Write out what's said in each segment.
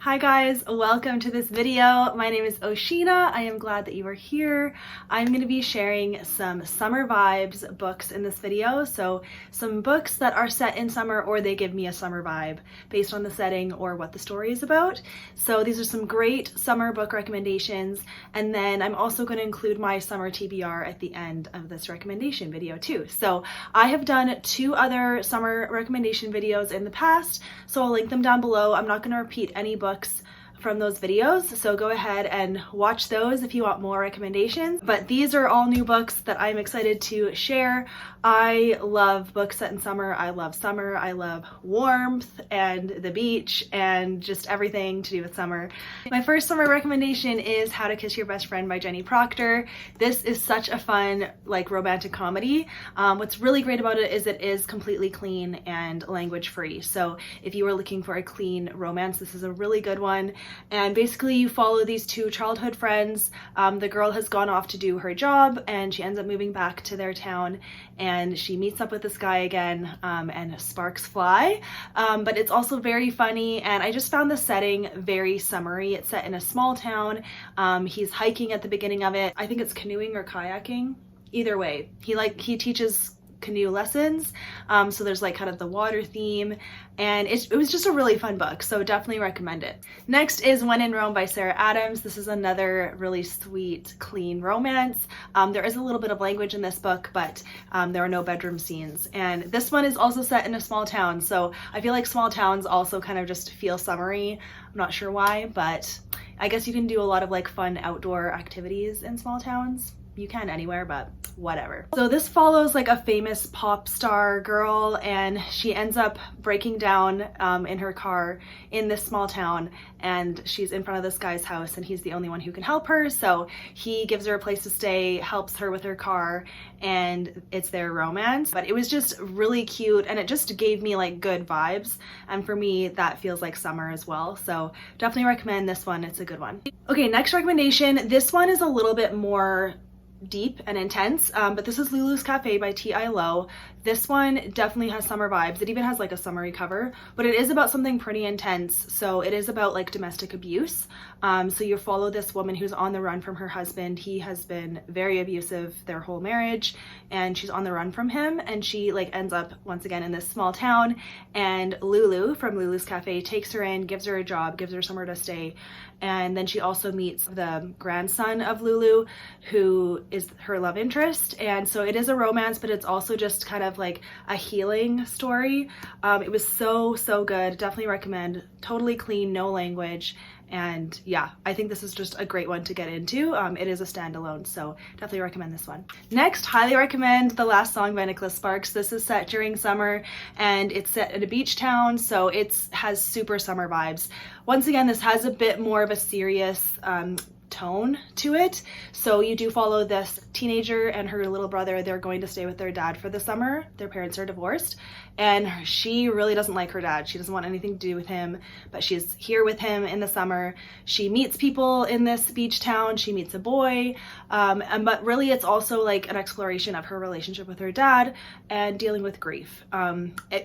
Hi guys, welcome to this video. My name is Oshina. I am glad that you are here. I'm going to be sharing some summer vibes books in this video. So some books that are set in summer or they give me a summer vibe based on the setting or what the story is about. So these are some great summer book recommendations. And then I'm also going to include my summer TBR at the end of this recommendation video too. So I have done 2 other summer recommendation videos in the past, so I'll link them down below. I'm not going to repeat any books from those videos, so go ahead and watch those if you want more recommendations. But these are all new books that I'm excited to share. I love books set in summer. I love warmth and the beach and just everything to do with summer. My first summer recommendation is How to Kiss Your Best Friend by Jenny Proctor. This is such a fun, like, romantic comedy. What's really great about it is it is completely clean and language free. So if you are looking for a clean romance, this is a really good one. And basically you follow these 2 childhood friends. The girl has gone off to do her job and she ends up moving back to their town, and she meets up with this guy again, and sparks fly. But it's also very funny, and I just found the setting very summery. It's set in a small town. He's hiking at the beginning of it. I think it's canoeing or kayaking. Either way, he teaches canoe lessons, so there's like kind of the water theme, and it was just a really fun book, so definitely recommend it. Next is When in Rome by Sarah Adams. This is another really sweet, clean romance. There is a little bit of language in this book, but there are no bedroom scenes, and this one is also set in a small town, so I feel like small towns also kind of just feel summery. I'm not sure why, but I guess you can do a lot of like fun outdoor activities in small towns. You can anywhere, but whatever. So this follows like a famous pop star girl, and she ends up breaking down in her car in this small town, and she's in front of this guy's house and he's the only one who can help her. So he gives her a place to stay, helps her with her car, and it's their romance. But it was just really cute, and it just gave me like good vibes, and for me that feels like summer as well. So definitely recommend this one. It's a good one. Okay, next recommendation. This one is a little bit more deep and intense, but this is Lulus Cafe by T.I. Lowe. This one definitely has summer vibes. It even has like a summery cover, but it is about something pretty intense. So it is about like domestic abuse. So you follow this woman who's on the run from her husband. He has been very abusive their whole marriage, and she's on the run from him, and she like ends up once again in this small town, and Lulu from Lulu's Cafe takes her in, gives her a job, gives her somewhere to stay, and then she also meets the grandson of Lulu, who is her love interest. And so it is a romance, but it's also just kind of like a healing story. It was so good. Definitely recommend. Totally clean, no language, and yeah, I think this is just a great one to get into. It is a standalone, so definitely recommend this one. Next, highly recommend The Last Song by Nicholas Sparks. This is set during summer, and it's set in a beach town, so it has super summer vibes. Once again, this has a bit more of a serious tone to it. So you do follow this teenager and her little brother. They're going to stay with their dad for the summer. Their parents are divorced, and she really doesn't like her dad. She doesn't want anything to do with him, but she's here with him in the summer. She meets people in this beach town. She meets a boy, but really it's also like an exploration of her relationship with her dad and dealing with grief.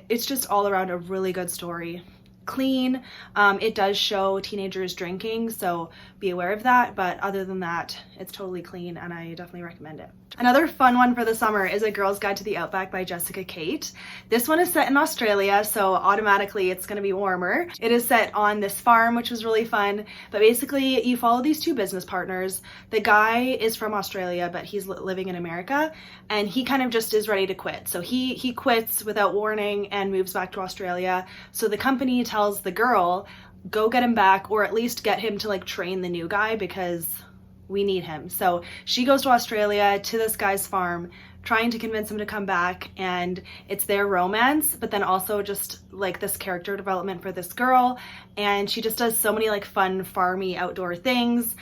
It's just all around a really good story. Clean. It does show teenagers drinking, so be aware of that, but other than that, it's totally clean, and I definitely recommend it. Another fun one for the summer is A Girl's Guide to the Outback by Jessica Kate. This one is set in Australia, so automatically it's going to be warmer. It is set on this farm, which was really fun, but basically you follow these 2 business partners. The guy is from Australia, but he's living in America, and he kind of just is ready to quit. So he quits without warning and moves back to Australia. So the company tells the girl, go get him back, or at least get him to like train the new guy because we need him. So she goes to Australia to this guy's farm, trying to convince him to come back, and it's their romance, but then also just like this character development for this girl, and she just does so many like fun farmy outdoor things.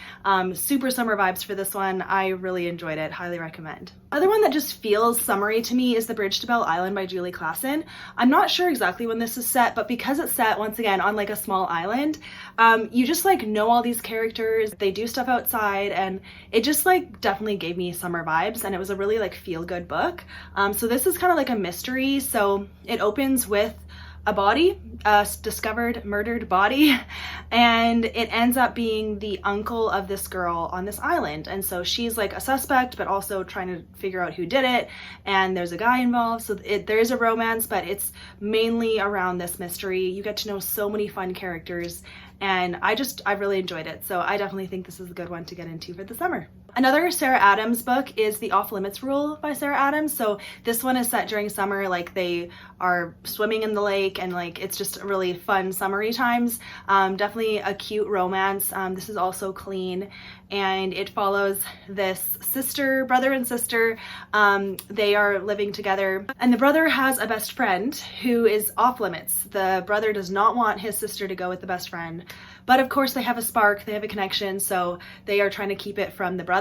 Super summer vibes for this one. I really enjoyed it. Highly recommend. Other one that just feels summery to me is The Bridge to Belle Island by Julie Klassen. I'm not sure exactly when this is set, but because it's set once again on like a small island, you just like know all these characters, they do stuff outside, and it just like definitely gave me summer vibes, and it was a really like feel good book. So this is kind of like a mystery. So it opens with a body, a discovered murdered body, and it ends up being the uncle of this girl on this island. And so she's like a suspect, but also trying to figure out who did it, and there's a guy involved, so there is a romance, but it's mainly around this mystery. You get to know so many fun characters, and I really enjoyed it, so I definitely think this is a good one to get into for the summer. Another Sarah Adams book is The Off Limits Rule by Sarah Adams. So this one is set during summer, like they are swimming in the lake, and like it's just really fun summery times. Definitely a cute romance. This is also clean, and it follows this brother and sister. They are living together, and the brother has a best friend who is off limits. The brother does not want his sister to go with the best friend, but of course they have a spark, they have a connection, so they are trying to keep it from the brother.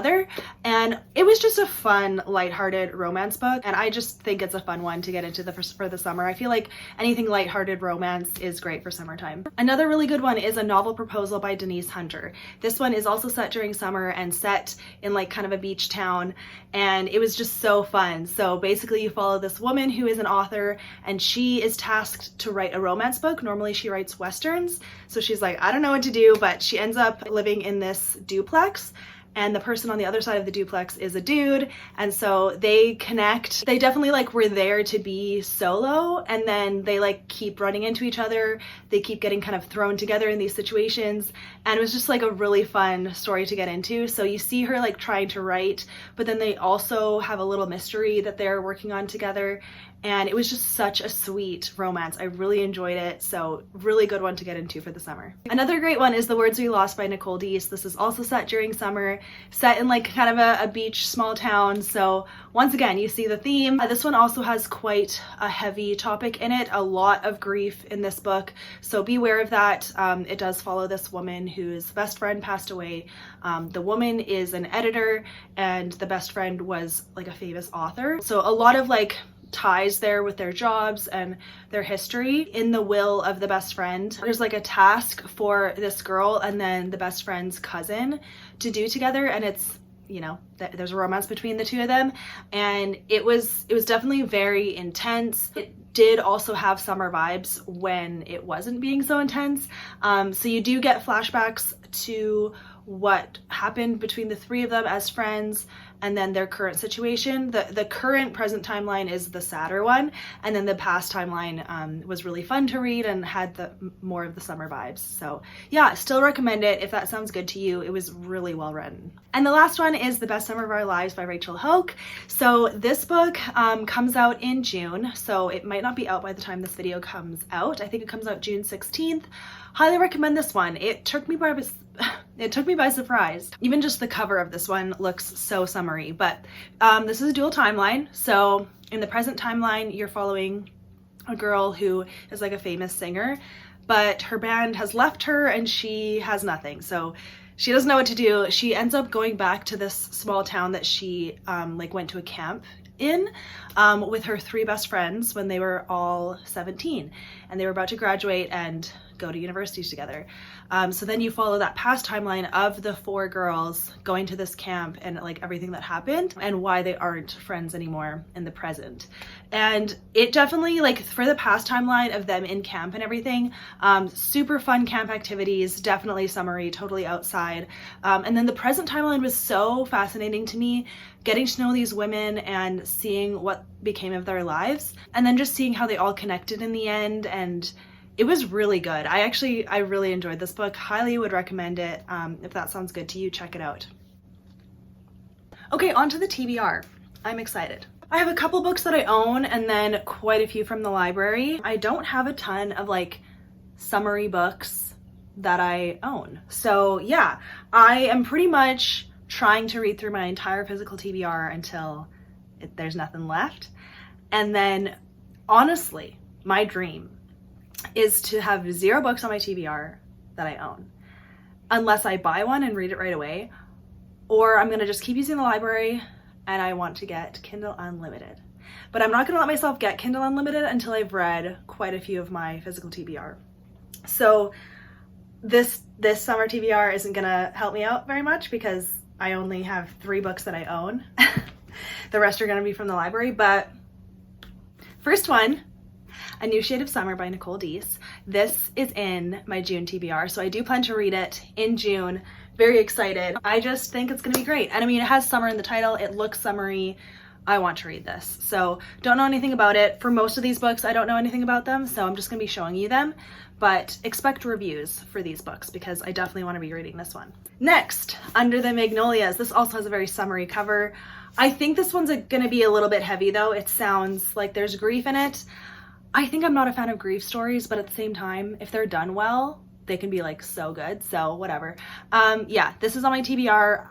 And it was just a fun, lighthearted romance book, and I just think it's a fun one to get into for the summer. I feel like anything lighthearted romance is great for summertime. Another really good one is A Novel Proposal by Denise Hunter. This one is also set during summer and set in like kind of a beach town, and it was just so fun. So basically you follow this woman who is an author, and she is tasked to write a romance book. Normally she writes westerns, so she's like, I don't know what to do, but she ends up living in this duplex, and the person on the other side of the duplex is a dude, and so they connect. They definitely like were there to be solo, and then they like keep running into each other. They keep getting kind of thrown together in these situations, and it was just like a really fun story to get into. So you see her like trying to write, but then they also have a little mystery that they're working on together, and it was just such a sweet romance. I really enjoyed it, so really good one to get into for the summer. Another great one is The Words We Lost by Nicole Deese. This is also set during summer, set in like kind of a beach small town, so once again you see the theme. This one also has quite a heavy topic in it, a lot of grief in this book, so beware of that. It does follow this woman whose best friend passed away. The woman is an editor, and the best friend was like a famous author, so a lot of like ties there with their jobs and their history. In the will of the best friend, there's like a task for this girl and then the best friend's cousin to do together, and it's, you know, there's a romance between the two of them, and it was definitely very intense. It did also have summer vibes when it wasn't being so intense. So you do get flashbacks to what happened between the three of them as friends, and then their current situation. The current present timeline is the sadder one, and then the past timeline was really fun to read and had more of the summer vibes. So yeah, still recommend it if that sounds good to you. It was really well written. And the last one is The Best Summer of Our Lives by Rachel Hauck. So this book comes out in June, so it might not be out by the time this video comes out. I think it comes out June 16th. Highly recommend this one. It took me by surprise. Even just the cover of this one looks so summery, but this is a dual timeline. So in the present timeline, you're following a girl who is like a famous singer, but her band has left her and she has nothing. So she doesn't know what to do. She ends up going back to this small town that she like went to a camp in with her three best friends when they were all 17, and they were about to graduate and go to universities together. So then you follow that past timeline of the four girls going to this camp and like everything that happened and why they aren't friends anymore in the present. And it definitely, like, for the past timeline of them in camp and everything, super fun camp activities, definitely summery, totally outside. And then the present timeline was so fascinating to me, getting to know these women and seeing what became of their lives, and then just seeing how they all connected in the end. And it was really good. I really enjoyed this book. Highly would recommend it. If that sounds good to you, check it out. Okay, on to the TBR. I'm excited. I have a couple books that I own and then quite a few from the library. I don't have a ton of like summery books that I own. So yeah, I am pretty much trying to read through my entire physical TBR until there's nothing left. And then honestly, my dream is to have 0 books on my TBR that I own, unless I buy one and read it right away, or I'm gonna just keep using the library and I want to get Kindle Unlimited. But I'm not gonna let myself get Kindle Unlimited until I've read quite a few of my physical TBR. So this summer TBR isn't gonna help me out very much because I only have 3 books that I own. The rest are gonna be from the library, but first one, A New Shade of Summer by Nicole Deese. This is in my June TBR, so I do plan to read it in June. Very excited. I just think it's gonna be great. And I mean, it has summer in the title, it looks summery. I want to read this. So don't know anything about it. For most of these books, I don't know anything about them, so I'm just gonna be showing you them, but expect reviews for these books because I definitely want to be reading this one. Next, Under the Magnolias. This also has a very summery cover. I think this one's gonna be a little bit heavy though. It sounds like there's grief in it. I think I'm not a fan of grief stories, but at the same time, if they're done well, they can be like so good, so whatever. Yeah, this is on my TBR.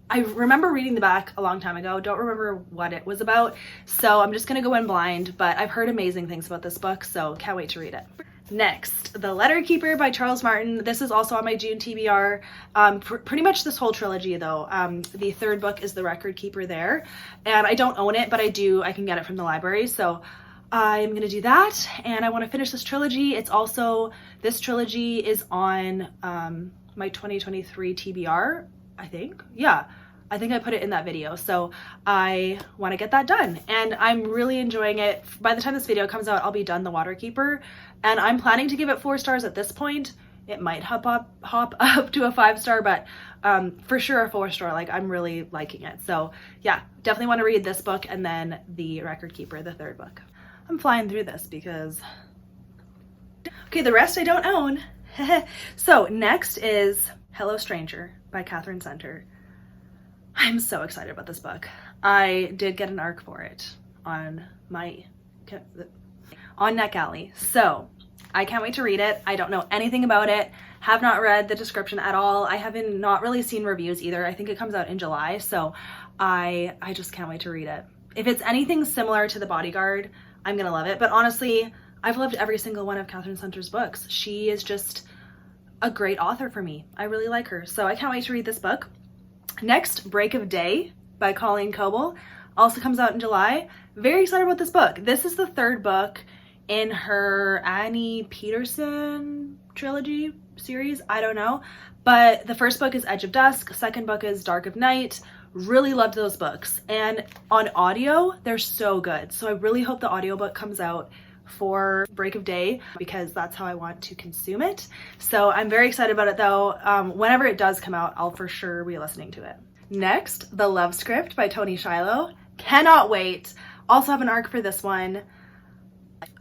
I remember reading the back a long time ago, don't remember what it was about, so I'm just gonna go in blind, but I've heard amazing things about this book, so can't wait to read it. Next, The Letter Keeper by Charles Martin. This is also on my June TBR. Pretty much this whole trilogy though. The third book is The Record Keeper there, and I don't own it, but I can get it from the library, so I'm gonna do that, and I want to finish this trilogy. This trilogy is on my 2023 TBR, I think. Yeah, I think I put it in that video, so I want to get that done, and I'm really enjoying it. By the time this video comes out, I'll be done The Waterkeeper, and I'm planning to give it 4 stars at this point. It might hop up to a 5-star, but for sure a 4-star. Like, I'm really liking it. So yeah, definitely want to read this book and then The Record Keeper, the third book. I'm flying through this because, okay, the rest I don't own. So next is Hello Stranger by Katherine Center. I'm so excited about this book. I did get an ARC for it on NetGalley, so I can't wait to read it. I don't know anything about it, have not read the description at all. I haven't not really seen reviews either. I think it comes out in July, so I just can't wait to read it. If it's anything similar to The Bodyguard, I'm gonna love it. But honestly, I've loved every single one of Katherine Center's books. She is just a great author for me. I really like her, so I can't wait to read this book. Next, Break of Day by Colleen Coble, also comes out in July. Very excited about this book. This is the third book in her Annie Peterson trilogy series, I don't know. But the first book is Edge of Dusk, second book is Dark of Night. Really loved those books, and on audio they're so good, so I really hope the audiobook comes out for Break of Day because that's how I want to consume it. So I'm very excited about it though. Whenever it does come out, I'll for sure be listening to it. Next, The Love Script by Toni Shiloh. Cannot wait. Also have an ARC for this one.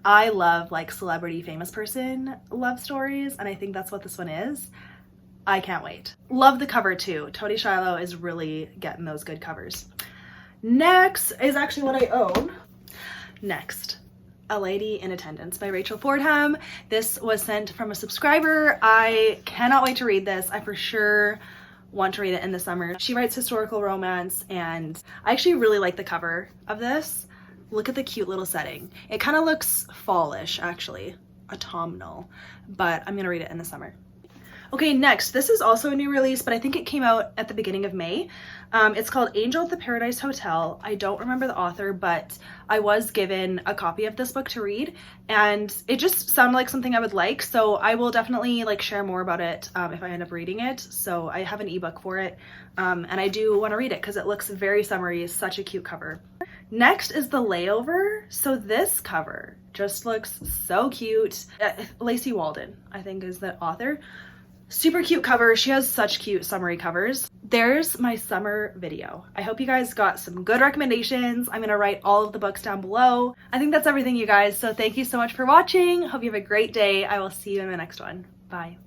I love like celebrity famous person love stories, and I think that's what this one is. I can't wait. Love the cover too. Toni Shiloh is really getting those good covers. Next is actually what I own. Next, A Lady in Attendance by Rachel Fordham. This was sent from a subscriber. I cannot wait to read this. I for sure want to read it in the summer. She writes historical romance, and I actually really like the cover of this. Look at the cute little setting. It kind of looks fallish, actually, autumnal, but I'm gonna read it in the summer. Okay, next, this is also a new release, but I think it came out at the beginning of May. It's called Angel at the Paradise Hotel. I don't remember the author, but I was given a copy of this book to read, and it just sounded like something I would like, so I will definitely like share more about it if I end up reading it. So I have an ebook for it, and I do want to read it because it looks very summery, such a cute cover. Next is The Layover. So this cover just looks so cute. Lacie Waldon, I think, is the author. Super cute cover. She has such cute summery covers. There's my summer video. I hope you guys got some good recommendations. I'm gonna write all of the books down below. I think that's everything, you guys. So thank you so much for watching. Hope you have a great day. I will see you in the next one. Bye.